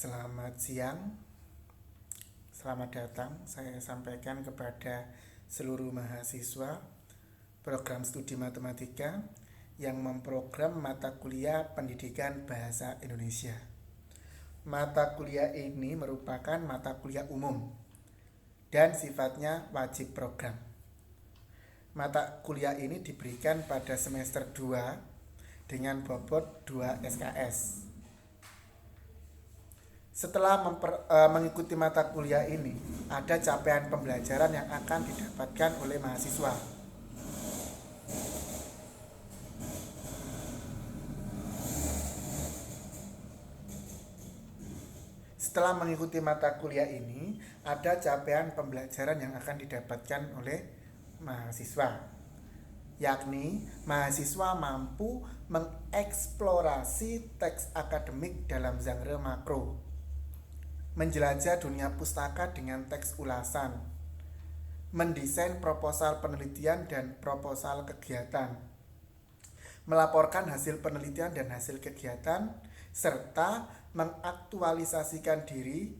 Selamat siang, selamat datang. Saya sampaikan kepada seluruh mahasiswa program studi matematika yang memprogram mata kuliah pendidikan bahasa Indonesia. Mata kuliah ini merupakan mata kuliah umum dan sifatnya wajib program. Mata kuliah ini diberikan pada semester 2 dengan bobot 2 SKS. Setelah mengikuti mata kuliah ini, ada capaian pembelajaran yang akan didapatkan oleh mahasiswa. Setelah mengikuti mata kuliah ini, ada capaian pembelajaran yang akan didapatkan oleh mahasiswa, yakni mahasiswa mampu mengeksplorasi teks akademik dalam genre makro, menjelajah dunia pustaka dengan teks ulasan, mendesain proposal penelitian dan proposal kegiatan, melaporkan hasil penelitian dan hasil kegiatan, serta mengaktualisasikan diri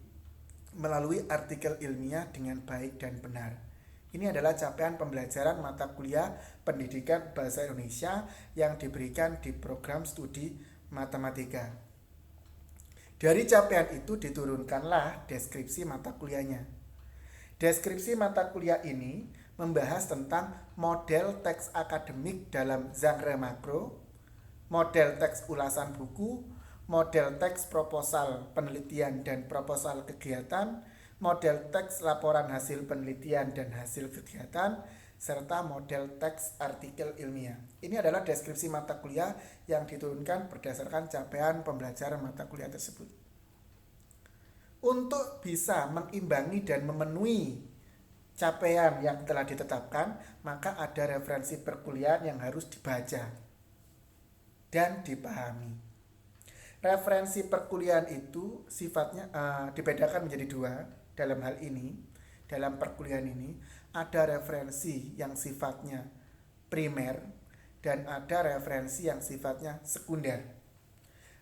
melalui artikel ilmiah dengan baik dan benar. Ini adalah capaian pembelajaran mata kuliah pendidikan bahasa Indonesia yang diberikan di program studi matematika. Dari capaian itu diturunkanlah deskripsi mata kuliahnya. Deskripsi mata kuliah ini membahas tentang model teks akademik dalam genre makro, model teks ulasan buku, model teks proposal penelitian dan proposal kegiatan, model teks laporan hasil penelitian dan hasil kegiatan, serta model teks artikel ilmiah. Ini adalah deskripsi mata kuliah yang diturunkan berdasarkan capaian pembelajaran mata kuliah tersebut. Untuk bisa mengimbangi dan memenuhi capaian yang telah ditetapkan, maka ada referensi perkuliahan yang harus dibaca dan dipahami. Referensi perkuliahan itu sifatnya dibedakan menjadi dua dalam hal ini. Dalam perkuliahan ini ada referensi yang sifatnya primer dan ada referensi yang sifatnya sekunder.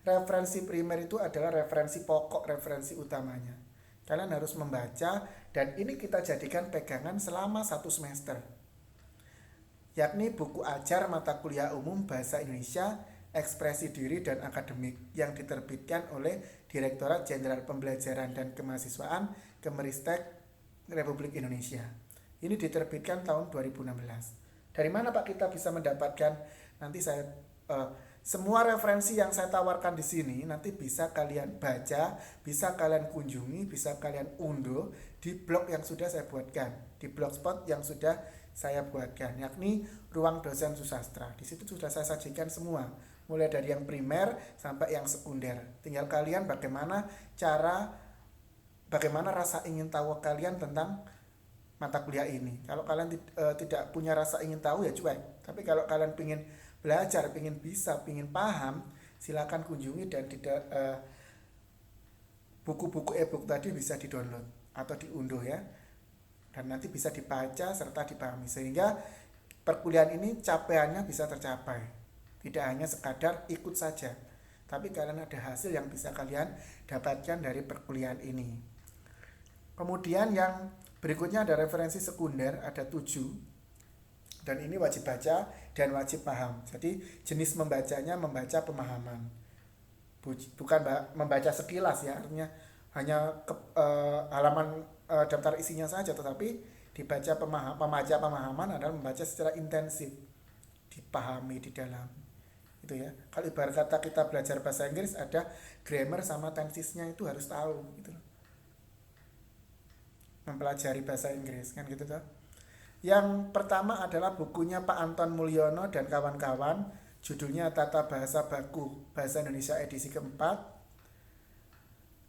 Referensi primer itu adalah referensi pokok, referensi utamanya. Kalian harus membaca dan ini kita jadikan pegangan selama 1 semester. Yakni buku ajar mata kuliah umum bahasa Indonesia, ekspresi diri dan akademik yang diterbitkan oleh Direktorat Jenderal Pembelajaran dan Kemahasiswaan Kemeristek Republik Indonesia. Ini diterbitkan tahun 2016. Dari mana Pak kita bisa mendapatkan? Nanti saya semua referensi yang saya tawarkan di sini nanti bisa kalian baca, bisa kalian kunjungi, bisa kalian unduh di blog yang sudah saya buatkan, di blogspot yang sudah saya buatkan, yakni Ruang Dosen Susastra. Di situ sudah saya sajikan semua, mulai dari yang primer sampai yang sekunder. Tinggal kalian bagaimana rasa ingin tahu kalian tentang mata kuliah ini. Kalau kalian tidak punya rasa ingin tahu ya cuek. Tapi kalau kalian ingin belajar, ingin bisa, ingin paham, silakan kunjungi dan buku-buku e-book tadi bisa di-download atau diunduh ya. Dan nanti bisa dibaca serta dipahami sehingga perkuliahan ini capaiannya bisa tercapai. Tidak hanya sekadar ikut saja, tapi kalian ada hasil yang bisa kalian dapatkan dari perkuliahan ini. Kemudian yang berikutnya ada referensi sekunder, ada 7. Dan ini wajib baca dan wajib paham. Jadi jenis membacanya membaca pemahaman, bukan membaca sekilas ya, artinya hanya halaman daftar isinya saja, tetapi dibaca pembaca pemahaman adalah membaca secara intensif, dipahami di dalam itu ya. Kalau ibarat kata kita belajar bahasa Inggris, ada grammar sama tensisnya itu harus tahu gitu loh. Mempelajari bahasa Inggris kan gitu tuh. Yang pertama adalah bukunya Pak Anton Mulyono dan kawan-kawan, judulnya Tata Bahasa Baku Bahasa Indonesia edisi keempat.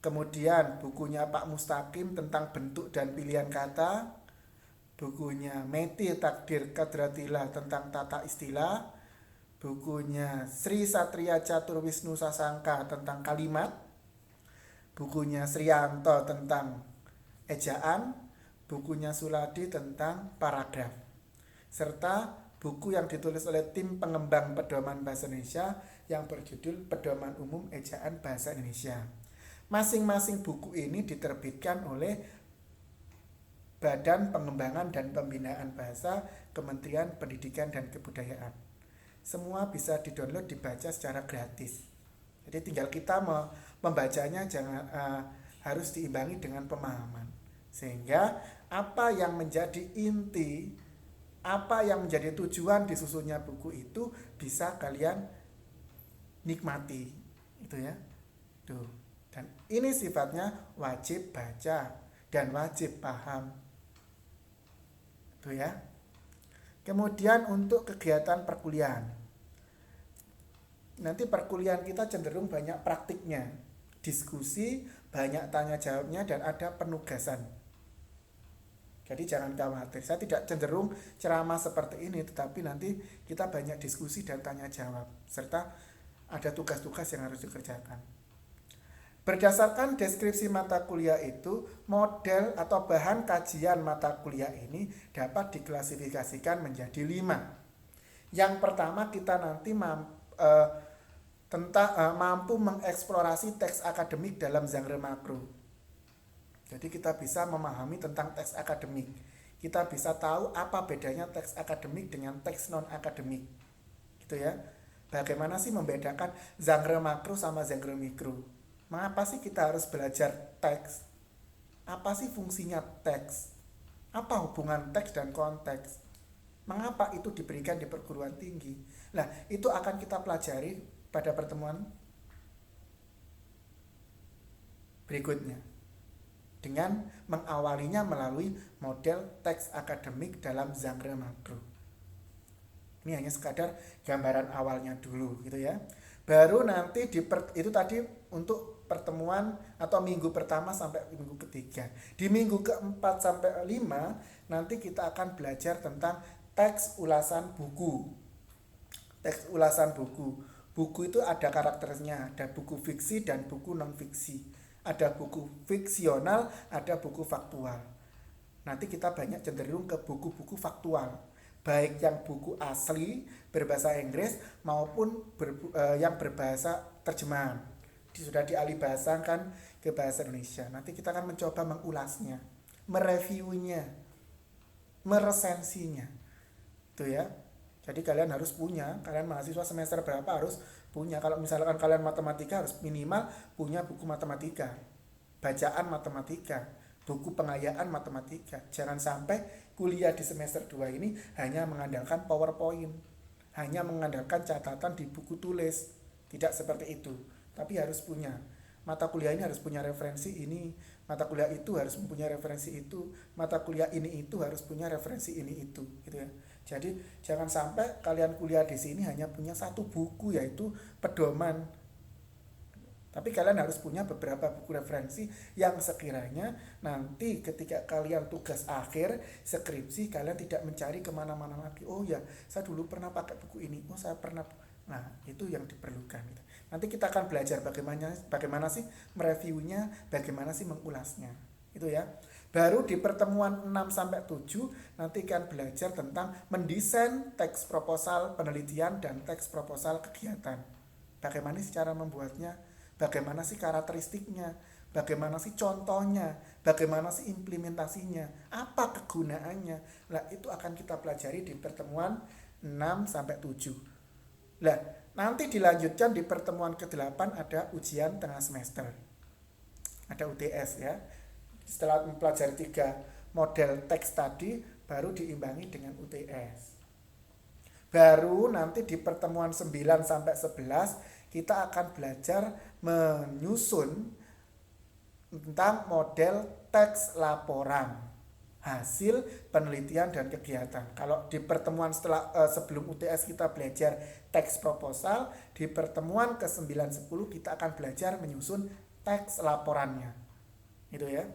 Kemudian bukunya Pak Mustaqim tentang bentuk dan pilihan kata, bukunya Meti Takdir Kadratilah tentang tata istilah, bukunya Sri Satria Caturwisnu Sasangka tentang kalimat, bukunya Srianto tentang ejaan, bukunya Suladi tentang paragraf, serta buku yang ditulis oleh tim pengembang pedoman bahasa Indonesia yang berjudul Pedoman Umum Ejaan Bahasa Indonesia. Masing-masing buku ini diterbitkan oleh Badan Pengembangan dan Pembinaan Bahasa Kementerian Pendidikan dan Kebudayaan. Semua bisa didownload, dibaca secara gratis. Jadi tinggal kita membacanya jangan harus diimbangi dengan pemahaman. Sehingga apa yang menjadi inti, apa yang menjadi tujuan disusunnya buku itu bisa kalian nikmati. Itu ya. Tuh. Dan ini sifatnya wajib baca dan wajib paham. Tuh ya. Kemudian untuk kegiatan perkuliahan. Nanti perkuliahan kita cenderung banyak praktiknya. Diskusi, banyak tanya jawabnya, dan ada penugasan. Jadi jangan khawatir, saya tidak cenderung ceramah seperti ini, tetapi nanti kita banyak diskusi dan tanya jawab, serta ada tugas-tugas yang harus dikerjakan. Berdasarkan deskripsi mata kuliah itu, model atau bahan kajian mata kuliah ini dapat diklasifikasikan menjadi 5. Yang pertama kita nanti mampu mengeksplorasi teks akademik dalam genre makro. Jadi kita bisa memahami tentang teks akademik. Kita bisa tahu apa bedanya teks akademik dengan teks non-akademik. Gitu ya. Bagaimana sih membedakan genre makro sama genre mikro? Mengapa sih kita harus belajar teks? Apa sih fungsinya teks? Apa hubungan teks dan konteks? Mengapa itu diberikan di perguruan tinggi? Nah, itu akan kita pelajari pada pertemuan berikutnya dengan mengawalinya melalui model teks akademik dalam genre makro. Ini hanya sekadar gambaran awalnya dulu gitu ya. Baru nanti itu tadi untuk pertemuan atau minggu pertama sampai minggu ketiga. Di minggu keempat sampai 5 nanti kita akan belajar tentang teks ulasan buku. Teks ulasan buku. Buku itu ada karakternya, ada buku fiksi dan buku non-fiksi. Ada buku fiksional, ada buku faktual. Nanti kita banyak cenderung ke buku-buku faktual. Baik yang buku asli berbahasa Inggris maupun yang berbahasa terjemahan. Sudah dialihbahasakan ke bahasa Indonesia. Nanti kita akan mencoba mengulasnya, mereviewnya, meresensinya. Itu ya. Jadi kalian harus punya, kalian mahasiswa semester berapa harus punya. Kalau misalkan kalian matematika harus minimal punya buku matematika, bacaan matematika, buku pengayaan matematika. Jangan sampai kuliah di semester 2 ini hanya mengandalkan PowerPoint, hanya mengandalkan catatan di buku tulis. Tidak seperti itu, tapi harus punya. Mata kuliah ini harus punya referensi ini, mata kuliah itu harus mempunyai referensi itu, mata kuliah ini itu harus punya referensi ini itu, gitu ya. Jadi jangan sampai kalian kuliah di sini hanya punya satu buku yaitu pedoman. Tapi kalian harus punya beberapa buku referensi yang sekiranya nanti ketika kalian tugas akhir, skripsi, kalian tidak mencari kemana-mana lagi. Oh ya, saya dulu pernah pakai buku ini. Oh saya pernah. Nah itu yang diperlukan. Nanti kita akan belajar bagaimana sih mereviewnya, bagaimana sih mengulasnya. Itu ya. Baru di pertemuan 6-7 nanti akan belajar tentang mendesain teks proposal penelitian dan teks proposal kegiatan. Bagaimana sih cara membuatnya, bagaimana sih karakteristiknya, bagaimana sih contohnya, bagaimana sih implementasinya, apa kegunaannya. Nah, itu akan kita pelajari di pertemuan 6-7. Nah, nanti dilanjutkan di pertemuan ke-8 ada ujian tengah semester. Ada UTS ya. Setelah mempelajari 3 model teks tadi, baru diimbangi dengan UTS. Baru nanti di pertemuan 9-11 kita akan belajar menyusun tentang model teks laporan hasil penelitian dan kegiatan. Kalau di pertemuan sebelum UTS kita belajar teks proposal, di pertemuan ke-9-10 kita akan belajar menyusun teks laporannya. Gitu ya.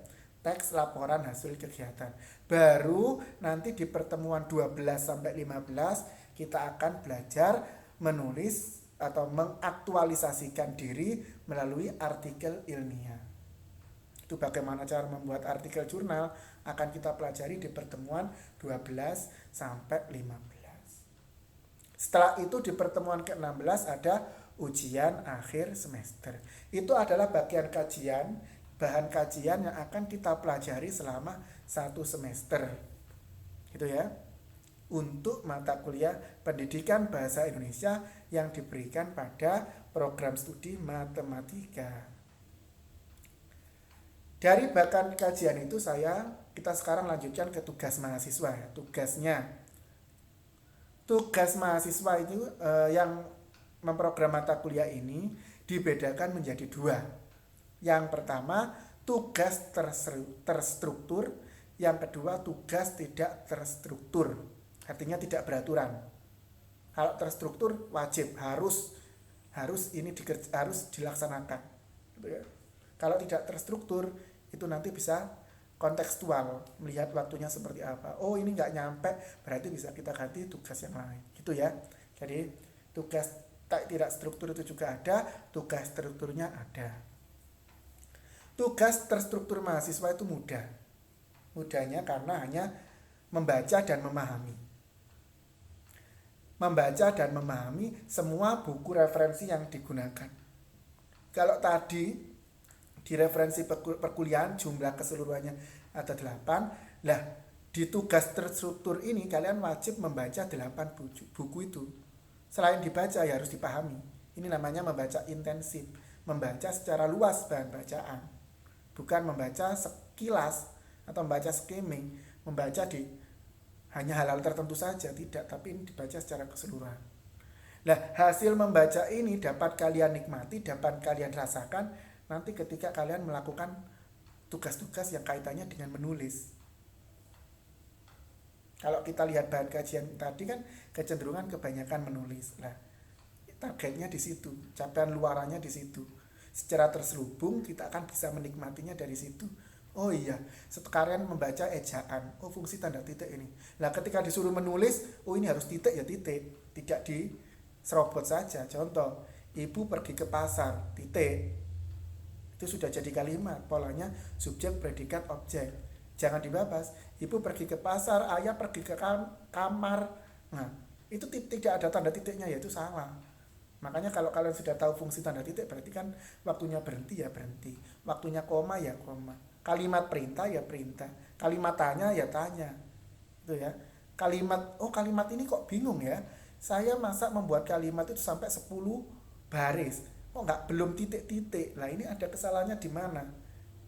Teks laporan hasil kegiatan. Baru nanti di pertemuan 12-15 kita akan belajar menulis atau mengaktualisasikan diri melalui artikel ilmiah. Itu bagaimana cara membuat artikel jurnal akan kita pelajari di pertemuan 12-15. Setelah itu di pertemuan ke-16 ada ujian akhir semester. Itu adalah bagian kajian, bahan kajian yang akan kita pelajari selama 1 semester. Gitu ya. Untuk mata kuliah pendidikan bahasa Indonesia yang diberikan pada program studi matematika. Dari bahan kajian itu kita sekarang lanjutkan ke tugas mahasiswa. Tugas mahasiswa itu yang memprogram mata kuliah ini dibedakan menjadi 2. Yang pertama, tugas terstruktur. Yang kedua, tugas tidak terstruktur. Artinya tidak beraturan. Kalau terstruktur wajib harus dilaksanakan. Gitu ya. Kalau tidak terstruktur itu nanti bisa kontekstual, melihat waktunya seperti apa. Oh, ini nggak nyampe, berarti bisa kita ganti tugas yang lain. Gitu ya. Jadi tugas tidak struktur itu juga ada, tugas strukturnya ada. Tugas terstruktur mahasiswa itu mudah. Mudahnya karena hanya membaca dan memahami. Membaca dan memahami semua buku referensi yang digunakan. Kalau tadi di referensi perkuliahan jumlah keseluruhannya ada 8. Lah, di tugas terstruktur ini kalian wajib membaca 8 buku itu. Selain dibaca ya harus dipahami. Ini namanya membaca intensif, membaca secara luas bahan bacaan. Bukan membaca sekilas atau membaca skimming, membaca di hanya hal-hal tertentu saja, tidak, tapi ini dibaca secara keseluruhan. Nah, hasil membaca ini dapat kalian nikmati, dapat kalian rasakan nanti ketika kalian melakukan tugas-tugas yang kaitannya dengan menulis. Kalau kita lihat bahan kajian tadi kan kecenderungan kebanyakan menulis. Nah, targetnya di situ, capaian luarannya di situ. Secara terselubung kita akan bisa menikmatinya dari situ. Oh iya, sekarang membaca ejaan. Oh, fungsi tanda titik ini. Nah, ketika disuruh menulis, oh ini harus titik ya titik, tidak diserobot saja. Contoh, ibu pergi ke pasar, titik. Itu sudah jadi kalimat, polanya subjek, predikat, objek. Jangan dibabas. Ibu pergi ke pasar, ayah pergi ke kamar. Nah, itu tidak ada tanda titiknya, ya itu salah. Makanya kalau kalian sudah tahu fungsi tanda titik, berarti kan waktunya berhenti ya berhenti, waktunya koma ya koma, kalimat perintah ya perintah, kalimat tanya ya tanya. Itu ya. Kalimat ini kok bingung ya. Saya masa membuat kalimat itu sampai 10 baris. Kok belum titik-titik. Nah, ini ada kesalahannya di mana?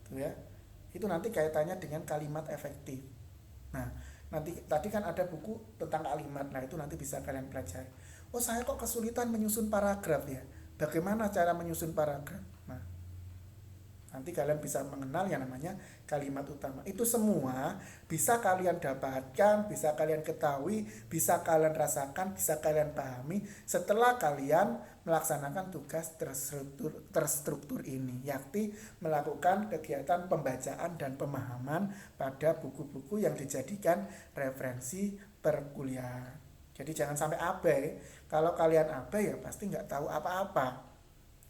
Tuh ya. Itu nanti kaitannya dengan kalimat efektif. Nah, nanti tadi kan ada buku tentang kalimat. Nah, itu nanti bisa kalian pelajari. Oh, saya kok kesulitan menyusun paragraf ya. Bagaimana cara menyusun paragraf? Nah, nanti kalian bisa mengenal yang namanya kalimat utama. Itu semua bisa kalian dapatkan, bisa kalian ketahui, bisa kalian rasakan, bisa kalian pahami setelah kalian melaksanakan tugas terstruktur ini, yakni melakukan kegiatan pembacaan dan pemahaman pada buku-buku yang dijadikan referensi perkuliahan. Jadi jangan sampai abai. Kalau kalian abai ya pasti nggak tahu apa-apa.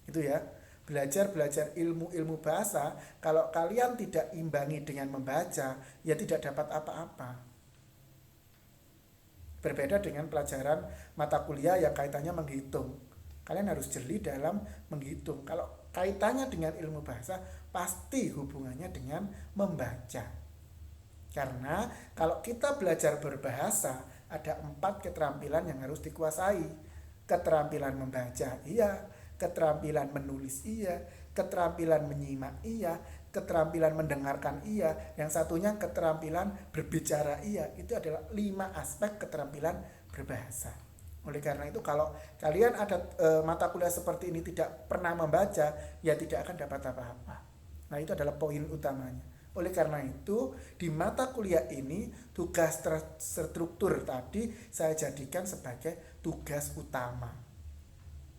Itu ya. Belajar ilmu bahasa, kalau kalian tidak imbangi dengan membaca, ya tidak dapat apa-apa. Berbeda dengan pelajaran mata kuliah yang kaitannya menghitung. Kalian harus jeli dalam menghitung. Kalau kaitannya dengan ilmu bahasa, pasti hubungannya dengan membaca. Karena kalau kita belajar berbahasa, ada 4 keterampilan yang harus dikuasai. Keterampilan membaca, iya. Keterampilan menulis, iya. Keterampilan menyimak, iya. Keterampilan mendengarkan, iya. Yang satunya keterampilan berbicara, iya. Itu adalah 5 aspek keterampilan berbahasa. Oleh karena itu kalau kalian ada mata kuliah seperti ini tidak pernah membaca, ya tidak akan dapat apa-apa. Nah, itu adalah poin utamanya. Oleh karena itu, di mata kuliah ini tugas terstruktur tadi saya jadikan sebagai tugas utama.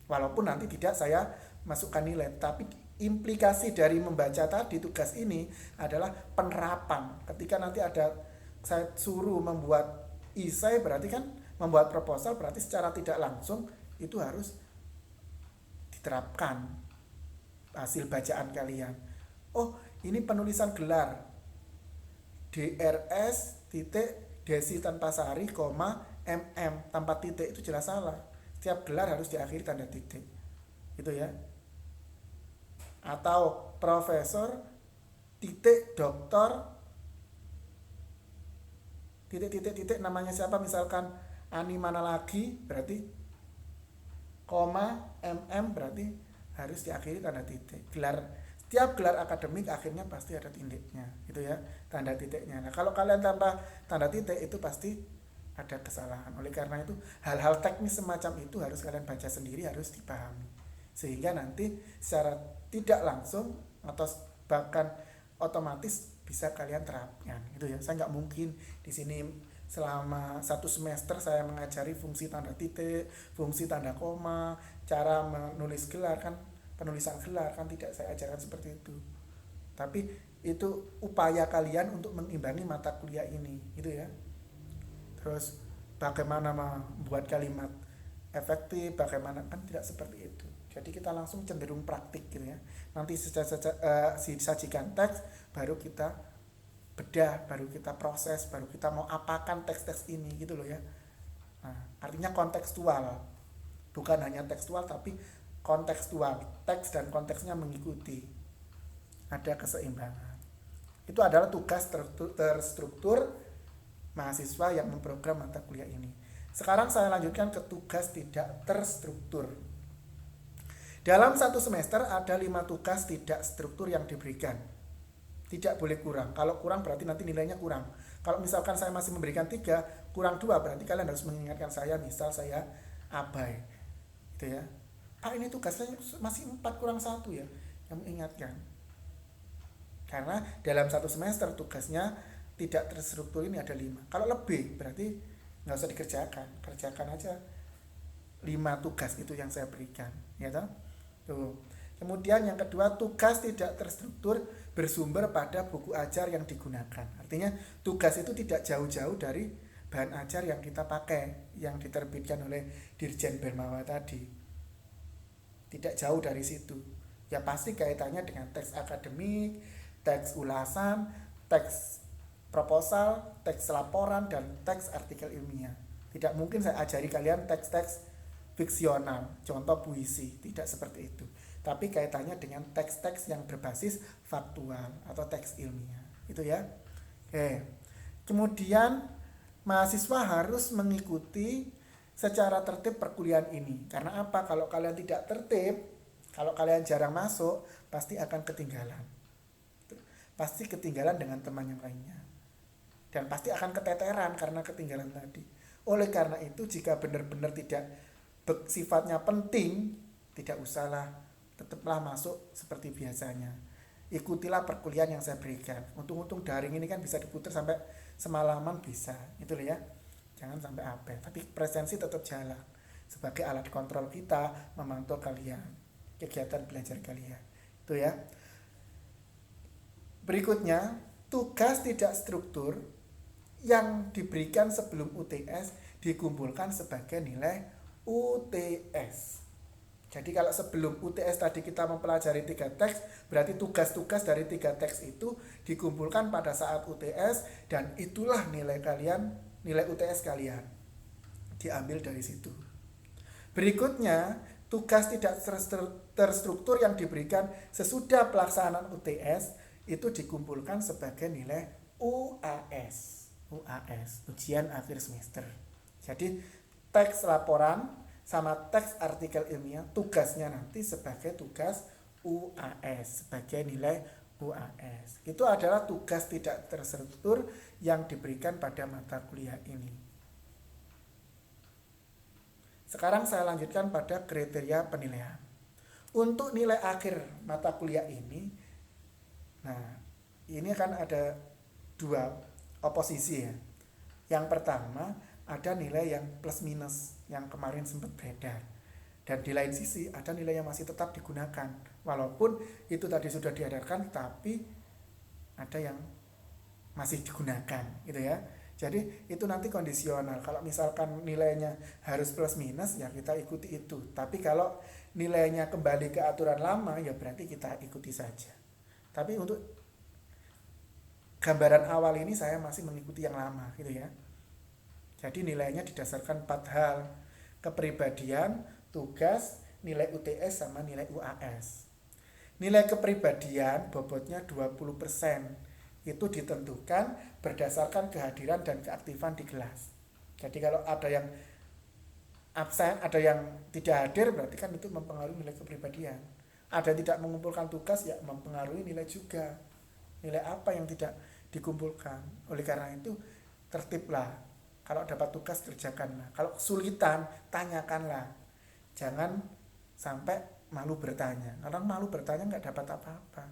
Walaupun nanti tidak saya masukkan nilai, tapi implikasi dari membaca tadi tugas ini adalah penerapan. Ketika nanti saya suruh membuat esai, berarti kan membuat proposal, berarti secara tidak langsung itu harus diterapkan hasil bacaan kalian. Oh, ini penulisan gelar DRS titik desi tanpa sari koma mm tanpa titik, itu jelas salah. Setiap gelar harus diakhiri tanda titik. gitu ya. Atau profesor titik doktor titik namanya siapa, misalkan Ani mana lagi, berarti koma berarti harus diakhiri tanda titik. Setiap gelar akademik akhirnya pasti ada titiknya, gitu ya, tanda titiknya. Nah, kalau kalian tambah tanda titik itu pasti ada kesalahan. Oleh karena itu, hal-hal teknis semacam itu harus kalian baca sendiri, harus dipahami. Sehingga nanti secara tidak langsung atau bahkan otomatis bisa kalian terapkan, gitu ya. Saya nggak mungkin di sini selama 1 semester saya mengajari fungsi tanda titik, fungsi tanda koma, cara menulis gelar kan, penulisan gelar kan tidak saya ajarkan seperti itu. Tapi itu upaya kalian untuk mengimbangi mata kuliah ini, gitu ya. Terus bagaimana membuat kalimat efektif, bagaimana, kan tidak seperti itu. Jadi kita langsung cenderung praktik, gitu ya. Nanti disajikan teks, baru kita bedah, baru kita proses, baru kita mau apakan teks-teks ini, gitu loh ya. Nah, artinya kontekstual, bukan hanya tekstual tapi kontekstual, teks dan konteksnya mengikuti, ada keseimbangan. Itu adalah tugas terstruktur mahasiswa yang memprogram mata kuliah ini. Sekarang saya lanjutkan ke tugas tidak terstruktur. Dalam 1 semester ada 5 tugas tidak struktur yang diberikan. Tidak boleh kurang. Kalau kurang berarti nanti nilainya kurang. Kalau misalkan saya masih memberikan 3, kurang 2, berarti kalian harus mengingatkan saya, misal saya abai, gitu ya. Pak, ini tugasnya masih 4 kurang 1 ya, yang mengingatkan. Karena dalam 1 semester tugasnya tidak terstruktur ini ada 5. Kalau lebih berarti nggak usah dikerjakan, kerjakan aja 5 tugas itu yang saya berikan, ya toh? Tuh. Kemudian yang kedua, tugas tidak terstruktur bersumber pada buku ajar yang digunakan. Artinya tugas itu tidak jauh-jauh dari bahan ajar yang kita pakai, yang diterbitkan oleh Dirjen Bermawa tadi. Tidak jauh dari situ. Ya pasti kaitannya dengan teks akademik, teks ulasan, teks proposal, teks laporan, dan teks artikel ilmiah. Tidak mungkin saya ajari kalian teks-teks fiksional, contoh puisi, tidak seperti itu. Tapi kaitannya dengan teks-teks yang berbasis faktual atau teks ilmiah, itu ya. Oke. Kemudian mahasiswa harus mengikuti secara tertib perkuliahan ini. Karena apa? Kalau kalian tidak tertib, kalau kalian jarang masuk, pasti akan ketinggalan. Pasti ketinggalan dengan teman yang lainnya. Dan pasti akan keteteran karena ketinggalan tadi. Oleh karena itu, jika benar-benar tidak sifatnya penting, tidak usahlah, tetaplah masuk seperti biasanya. Ikutilah perkuliahan yang saya berikan. Untung-untung daring ini kan bisa diputar sampai semalaman bisa, gitu loh ya. Jangan sampai apa. Tapi presensi tetap jalan sebagai alat kontrol kita memantau kalian, kegiatan belajar kalian. Itu ya. Berikutnya, tugas tidak struktur yang diberikan sebelum UTS dikumpulkan sebagai nilai UTS. Jadi kalau sebelum UTS tadi kita mempelajari 3 teks, berarti tugas-tugas dari 3 teks itu dikumpulkan pada saat UTS, dan itulah nilai kalian, nilai UTS kalian. Diambil dari situ. Berikutnya, tugas tidak terstruktur yang diberikan sesudah pelaksanaan UTS itu dikumpulkan sebagai nilai UAS. UAS, ujian akhir semester. Jadi teks laporan sama teks artikel ilmiah tugasnya nanti sebagai tugas UAS, sebagai nilai UAS. Itu adalah tugas tidak terstruktur yang diberikan pada mata kuliah ini. Sekarang saya lanjutkan pada kriteria penilaian. Untuk nilai akhir mata kuliah ini, nah ini kan ada 2 oposisi ya. Yang pertama, ada nilai yang plus minus yang kemarin sempat beredar, dan di lain sisi ada nilai yang masih tetap digunakan walaupun itu tadi sudah diedarkan, tapi ada yang masih digunakan, gitu ya. Jadi itu nanti kondisional. Kalau misalkan nilainya harus plus minus, ya kita ikuti itu. Tapi kalau nilainya kembali ke aturan lama, ya berarti kita ikuti saja. Tapi untuk gambaran awal ini saya masih mengikuti yang lama, gitu ya. Jadi nilainya didasarkan 4 hal: kepribadian, tugas, nilai UTS sama nilai UAS. Nilai kepribadian bobotnya 20%. Itu ditentukan berdasarkan kehadiran dan keaktifan di kelas. Jadi kalau ada yang absen, ada yang tidak hadir, berarti kan itu mempengaruhi nilai kepribadian. Ada yang tidak mengumpulkan tugas, ya mempengaruhi nilai juga. Nilai apa yang tidak dikumpulkan. Oleh karena itu, tertiblah. Kalau dapat tugas, kerjakanlah. Kalau kesulitan, tanyakanlah. Jangan sampai malu bertanya. Orang malu bertanya nggak dapat apa-apa.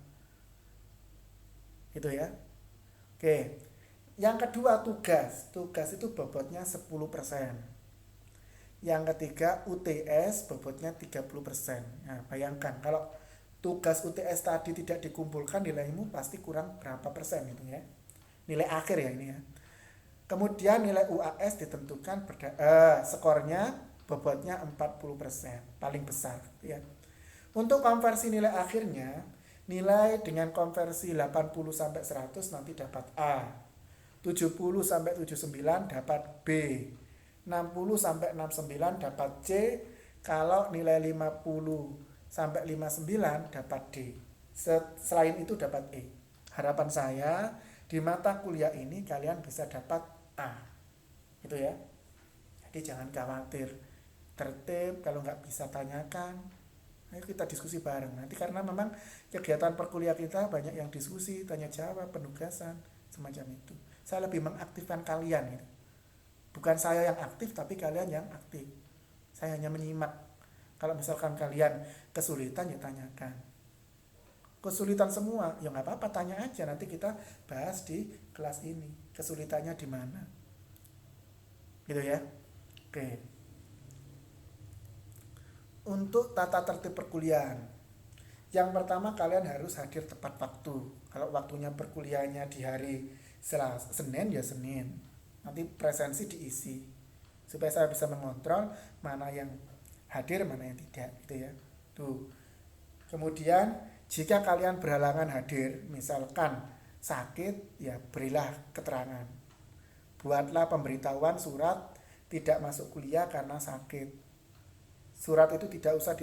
Gitu ya. Oke. Yang kedua, tugas. Tugas itu bobotnya 10%. Yang ketiga, UTS bobotnya 30%. Nah, bayangkan kalau tugas UTS tadi tidak dikumpulkan, nilaimu pasti kurang berapa persen itu ya. Nilai akhir ya ini ya. Kemudian nilai UAS ditentukan skornya bobotnya 40%, paling besar ya. Untuk konversi nilai akhirnya, nilai dengan konversi 80 sampai 100 nanti dapat A. 70 sampai 79 dapat B. 60 sampai 69 dapat C. Kalau nilai 50 sampai 59 dapat D. Selain itu dapat E. Harapan saya di mata kuliah ini kalian bisa dapat A. Itu ya. Jadi jangan khawatir. Tertib, kalau nggak bisa tanyakan. Ayo kita diskusi bareng. Nanti karena memang kegiatan perkuliah kita banyak yang diskusi, tanya jawab, penugasan, semacam itu. Saya lebih mengaktifkan kalian gitu. Bukan saya yang aktif, tapi kalian yang aktif. Saya hanya menyimak. Kalau misalkan kalian kesulitan, ya tanyakan. Kesulitan semua, ya nggak apa-apa, tanya aja. Nanti kita bahas di kelas ini. Kesulitannya di mana? Gitu ya. Oke. Untuk tata tertib perkuliahan. Yang pertama, kalian harus hadir tepat waktu. Kalau waktunya perkuliahannya di hari Senin, ya Senin. Nanti presensi diisi supaya saya bisa mengontrol mana yang hadir, mana yang tidak gitu ya. Tuh. Kemudian jika kalian berhalangan hadir, misalkan sakit, ya berilah keterangan. Buatlah pemberitahuan surat tidak masuk kuliah karena sakit. Surat itu tidak usah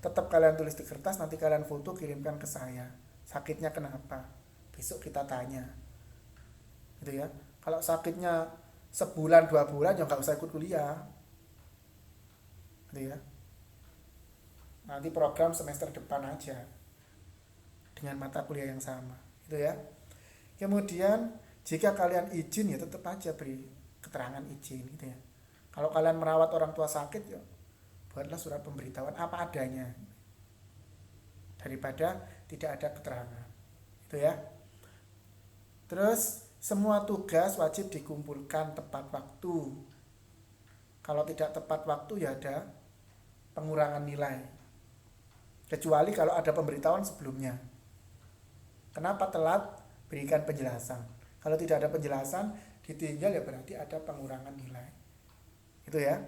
tetap kalian tulis di kertas, nanti kalian foto kirimkan ke saya. Sakitnya kenapa? Besok kita tanya. Gitu ya. Kalau sakitnya sebulan 2 bulan, ya nggak usah ikut kuliah, gitu ya. Nanti program semester depan aja dengan mata kuliah yang sama, gitu ya. Kemudian jika kalian izin, ya tetap aja beri keterangan izin, gitu ya. Kalau kalian merawat orang tua sakit, ya buatlah surat pemberitahuan apa adanya daripada tidak ada keterangan, gitu ya. Terus semua tugas wajib dikumpulkan tepat waktu. Kalau tidak tepat waktu, ya ada pengurangan nilai. Kecuali kalau ada pemberitahuan sebelumnya. Kenapa telat? Berikan penjelasan. Kalau tidak ada penjelasan, ditinggal, ya berarti ada pengurangan nilai. Itu ya.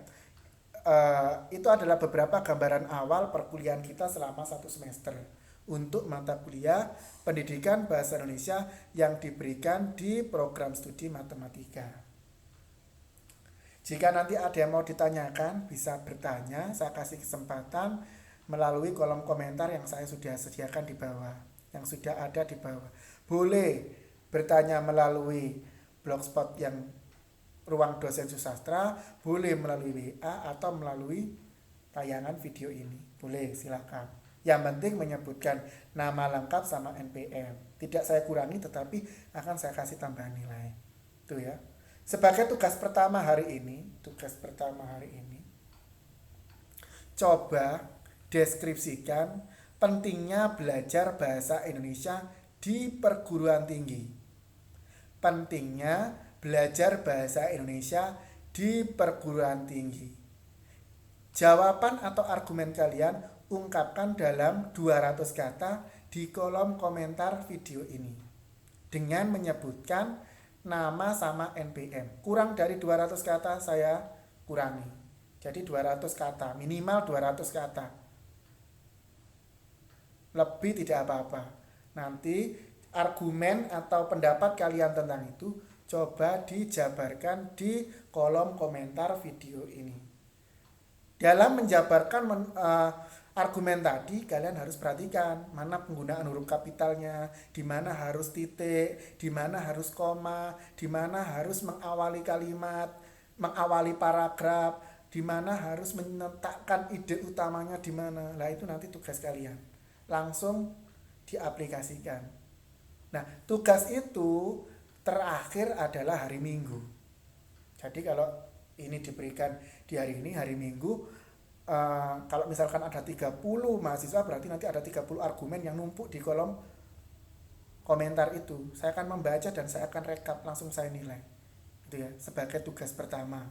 Itu adalah beberapa gambaran awal perkuliahan kita selama 1 semester. Untuk mata kuliah pendidikan bahasa Indonesia yang diberikan di program studi matematika. Jika nanti ada yang mau ditanyakan, bisa bertanya, saya kasih kesempatan melalui kolom komentar yang saya sudah sediakan di bawah, yang sudah ada di bawah. Boleh bertanya melalui blogspot yang Ruang Dosen Susastra, boleh melalui WA atau melalui tayangan video ini. Boleh, silakan. Yang penting menyebutkan nama lengkap sama NPM. Tidak saya kurangi, tetapi akan saya kasih tambahan nilai. Itu ya. Sebagai tugas pertama hari ini, coba deskripsikan pentingnya belajar bahasa Indonesia di perguruan tinggi. Pentingnya belajar bahasa Indonesia di perguruan tinggi. Jawaban atau argumen kalian ungkapkan dalam 200 kata di kolom komentar video ini dengan menyebutkan nama sama NPM. Kurang dari 200 kata saya kurangi. Jadi 200 kata, minimal 200 kata. Lebih tidak apa-apa. Nanti argumen atau pendapat kalian tentang itu coba dijabarkan di kolom komentar video ini. Dalam menjabarkan argumen tadi, kalian harus perhatikan mana penggunaan huruf kapitalnya, di mana harus titik, di mana harus koma, di mana harus mengawali kalimat, mengawali paragraf, di mana harus menetapkan ide utamanya di mana. Lah itu nanti tugas kalian. Langsung diaplikasikan. Nah, tugas itu terakhir adalah hari Minggu. Jadi kalau ini diberikan di hari Minggu, kalau misalkan ada 30 mahasiswa berarti nanti ada 30 argumen yang numpuk di kolom komentar itu. Saya akan membaca dan saya akan rekap, langsung saya nilai. Gitu ya, sebagai tugas pertama.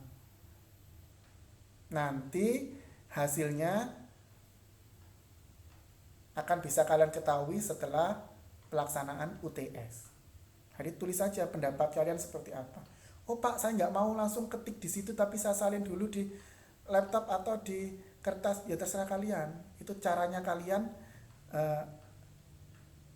Nanti hasilnya akan bisa kalian ketahui setelah pelaksanaan UTS. Jadi tulis saja pendapat kalian seperti apa. Oh Pak, saya nggak mau langsung ketik di situ, tapi saya salin dulu di laptop atau di kertas. Ya terserah kalian. Itu caranya kalian, eh,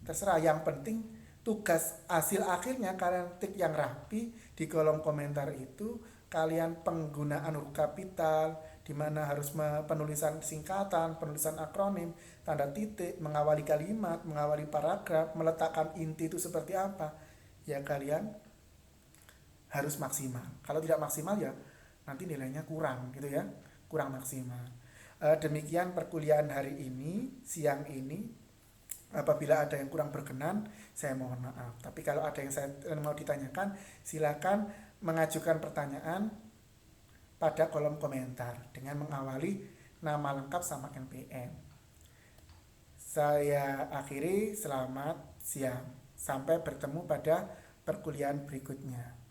terserah. Yang penting tugas hasil akhirnya kalian tik yang rapi di kolom komentar itu. Kalian penggunaan huruf kapital, di mana harus penulisan singkatan, penulisan akronim, tanda titik, mengawali kalimat, mengawali paragraf, meletakkan inti itu seperti apa. Ya kalian harus maksimal. Kalau tidak maksimal ya nanti nilainya kurang gitu ya, kurang maksimal. Demikian perkuliahan hari ini, siang ini. Apabila ada yang kurang berkenan, saya mohon maaf. Tapi kalau ada yang saya mau ditanyakan, silakan mengajukan pertanyaan pada kolom komentar dengan mengawali nama lengkap sama NPM. Saya akhiri, selamat siang. Sampai bertemu pada perkuliahan berikutnya.